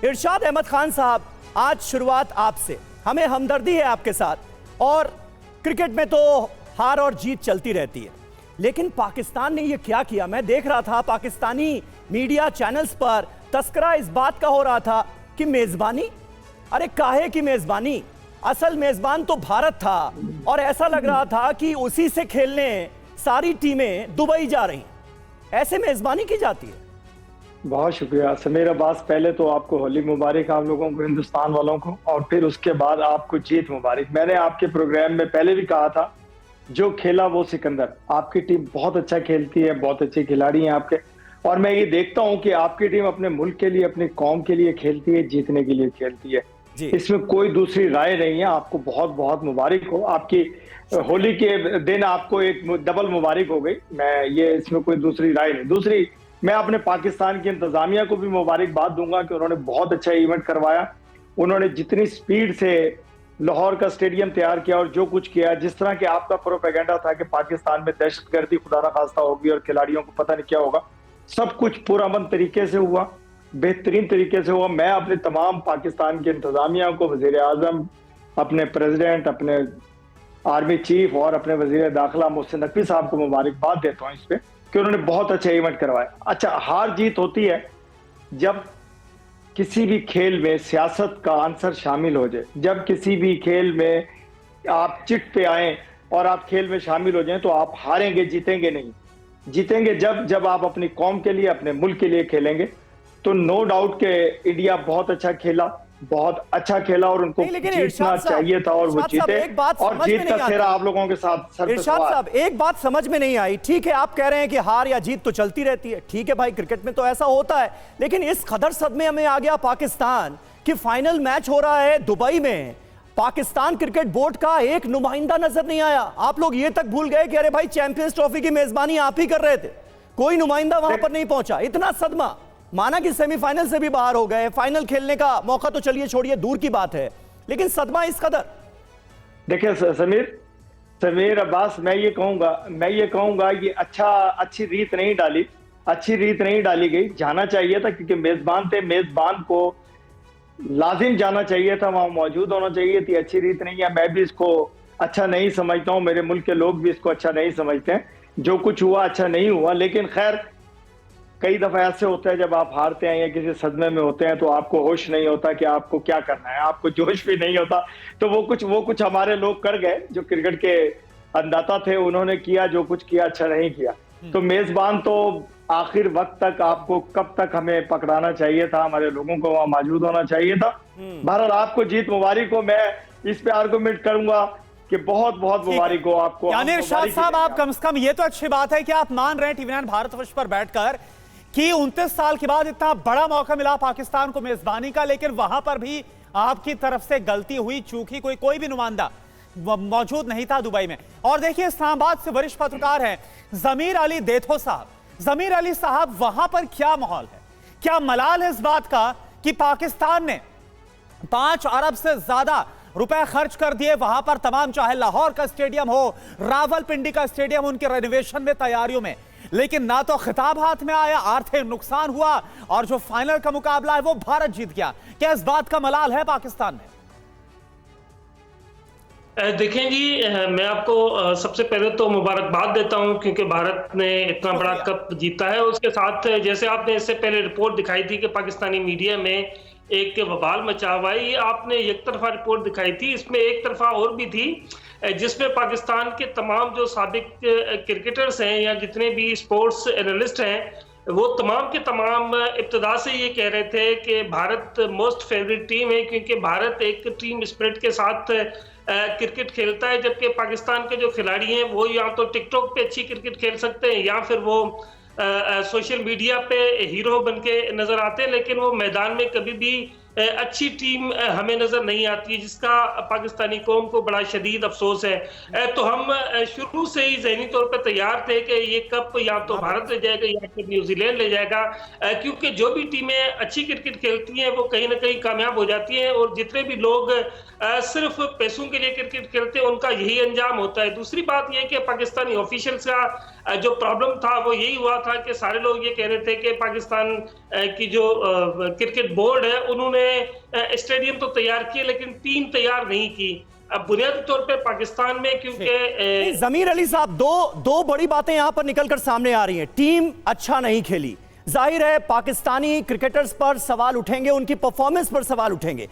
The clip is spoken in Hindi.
इरशाद अहमद खान साहब, आज शुरुआत आपसे, हमें हमदर्दी है आपके साथ। और क्रिकेट में तो हार और जीत चलती रहती है, लेकिन पाकिस्तान ने ये क्या किया? मैं देख रहा था पाकिस्तानी मीडिया चैनल्स पर तस्करा इस बात का हो रहा था कि मेजबानी, अरे काहे की मेजबानी, असल मेजबान तो भारत था और ऐसा लग रहा था कि उसी से खेलने सारी टीमें दुबई जा रही। ऐसे मेजबानी की जाती है? बहुत शुक्रिया समीर अब्बास। पहले तो आपको होली मुबारक आप लोगों को, हिंदुस्तान वालों को, और फिर उसके बाद आपको जीत मुबारक। मैंने आपके प्रोग्राम में पहले भी कहा था, जो खेला वो सिकंदर। आपकी टीम बहुत अच्छा खेलती है, बहुत अच्छे खिलाड़ी हैं आपके, और मैं ये देखता हूं कि आपकी टीम अपने मुल्क के लिए, अपनी कौम के लिए खेलती है, जीतने के लिए खेलती है। इसमें कोई दूसरी राय नहीं है। आपको बहुत बहुत मुबारक हो। आपकी होली के दिन आपको एक डबल मुबारक हो गई। मैं ये इसमें कोई दूसरी राय नहीं। दूसरी, मैं अपने पाकिस्तान की इंतजामिया को भी मुबारकबाद दूंगा कि उन्होंने बहुत अच्छा इवेंट करवाया। उन्होंने जितनी स्पीड से लाहौर का स्टेडियम तैयार किया और जो कुछ किया, जिस तरह के आपका प्रोपेगेंडा था कि पाकिस्तान में दहशतगर्दी खुदा ना खास्ता होगी और खिलाड़ियों को पता नहीं क्या होगा, सब कुछ पुरअमन तरीके से हुआ, बेहतरीन तरीके से हुआ। मैं अपने तमाम पाकिस्तान की इंतजामिया को, वजीर आजम, अपने प्रेसिडेंट, अपने आर्मी चीफ और अपने वजीर दाखिला मोहसिन नकवी साहब को मुबारकबाद देता हूँ इस पे कि उन्होंने बहुत अच्छा इवेंट करवाया। अच्छा, हार जीत होती है जब किसी भी खेल में सियासत का आंसर शामिल हो जाए। जब किसी भी खेल में आप चिट पे आए और आप खेल में शामिल हो जाएं तो आप हारेंगे, जीतेंगे नहीं। जीतेंगे जब आप अपनी कौम के लिए, अपने मुल्क के लिए खेलेंगे। तो नो डाउट के इंडिया बहुत अच्छा खेला, बहुत अच्छा खेला और उनको जीतना चाहिए था और वो जीते। और जीत का सेहरा आप लोगों के साथ सर पे इरशाद साहब, एक बात समझ में नहीं आई। ठीक है, आप कह रहे हैं कि हार या जीत तो चलती रहती है, ठीक है भाई, क्रिकेट में तो ऐसा होता है, लेकिन इस कदर सदमे में आ गया पाकिस्तान कि फाइनल मैच हो रहा है दुबई में, पाकिस्तान क्रिकेट बोर्ड का एक नुमाइंदा नजर नहीं आया। आप लोग ये तक भूल गए कि अरे भाई, चैंपियंस ट्रॉफी की मेजबानी आप ही कर रहे थे, कोई नुमाइंदा वहां पर नहीं पहुंचा। इतना सदमा, माना कि सेमीफाइनल से भी बाहर हो गए, फाइनल खेलने का मौका तो चलिए छोड़िए, दूर की बात है, लेकिन सदमा इस कदर। देखिए समीर अब्बास, मैं ये कहूंगा ये अच्छी रीत नहीं डाली गई। जाना चाहिए था क्योंकि मेजबान थे, मेजबान को लाजिम जाना चाहिए था, वहां मौजूद होना चाहिए थी। अच्छी रीत नहीं है, मैं भी इसको अच्छा नहीं समझता हूं, मेरे मुल्क के लोग भी इसको अच्छा नहीं समझते हैं। जो कुछ हुआ अच्छा नहीं हुआ, लेकिन खैर कई दफा ऐसे होता है जब आप हारते हैं या किसी सदमे में होते हैं तो आपको होश नहीं होता कि आपको क्या करना है, आपको जोश भी नहीं होता। तो वो कुछ हमारे लोग कर गए जो क्रिकेट के अंदाता थे, उन्होंने किया जो कुछ किया, अच्छा नहीं किया। तो मेजबान तो आखिर वक्त तक, आपको कब तक हमें पकड़ाना चाहिए था, हमारे लोगों को वहां मौजूद होना चाहिए था। बहरहाल आपको जीत मुबारक हो। मैं इस पे आर्गुमेंट करूंगा कि बहुत बहुत मुबारक हो आपको। यानी इरशाद साहब, आप कम से कम ये तो अच्छी बात है कि आप मान रहे हैं टीवी9 भारतवर्ष पर बैठकर कि 29 साल के बाद इतना बड़ा मौका मिला पाकिस्तान को मेजबानी का, लेकिन वहां पर भी आपकी तरफ से गलती हुई, चूकी, कोई भी नुमाइंदा मौजूद नहीं था दुबई में। और देखिए, इस्लामाबाद से वरिष्ठ पत्रकार हैं ज़मीर अली देथो साहब। ज़मीर अली साहब, वहां पर क्या माहौल है? क्या मलाल है इस बात का कि पाकिस्तान ने 5 अरब से ज्यादा रुपए खर्च कर दिए वहां पर तमाम, चाहे लाहौर का स्टेडियम हो, रावलपिंडी का स्टेडियम, उनके रेनोवेशन में, तैयारियों में, लेकिन ना तो खिताब हाथ में आया, आर्थिक नुकसान हुआ, और जो फाइनल का मुकाबला है वो भारत जीत गया। क्या इस बात का मलाल है पाकिस्तान में? देखें जी, मैं आपको सबसे पहले तो मुबारकबाद देता हूं क्योंकि भारत ने इतना बड़ा कप जीता है। उसके साथ जैसे आपने इससे पहले रिपोर्ट दिखाई थी कि पाकिस्तानी मीडिया में एक बवाल मचा हुआ है, ये आपने एक तरफा रिपोर्ट दिखाई थी, इसमें एक तरफा और भी थी जिसमें पाकिस्तान के तमाम जो साबिक क्रिकेटर्स हैं या जितने भी स्पोर्ट्स एनालिस्ट हैं, वो तमाम के तमाम इब्तदा से ये कह रहे थे कि भारत मोस्ट फेवरेट टीम है क्योंकि भारत एक टीम स्पिरिट के साथ क्रिकेट खेलता है, जबकि पाकिस्तान के जो खिलाड़ी हैं वो या तो टिकटॉक पे अच्छी क्रिकेट खेल सकते हैं या फिर वो सोशल मीडिया पे हीरो बन के नजर आते हैं, लेकिन वो मैदान में कभी भी अच्छी टीम हमें नजर नहीं आती, जिसका पाकिस्तानी कौम को बड़ा शदीद अफसोस है। तो हम शुरू से ही ज़हनी तौर पर तैयार थे कि ये कप या तो भारत ले जाएगा या फिर न्यूजीलैंड ले जाएगा, क्योंकि जो भी टीमें अच्छी क्रिकेट खेलती हैं वो कहीं ना कहीं कामयाब हो जाती हैं, और जितने भी लोग सिर्फ पैसों के लिए क्रिकेट खेलते हैं उनका यही अंजाम होता है। दूसरी बात यह कि पाकिस्तानी ऑफिशियल्स का जो प्रॉब्लम था वो यही हुआ था कि सारे लोग ये कह रहे थे कि पाकिस्तान की जो क्रिकेट बोर्ड है उन्होंने स्टेडियम तो तैयार किए लेकिन टीम तैयार नहीं की। अब बुनियादी तौर पे पाकिस्तान में क्योंकि जमीर अली साहब, दो बड़ी बातें यहां पर निकलकर सामने आ रही हैं। टीम अच्छा नहीं खेली, जाहिर है पाकिस्तानी क्रिकेटर्स पर सवाल उठेंगे, उनकी परफॉर्मेंस पर सवाल उठेंगे,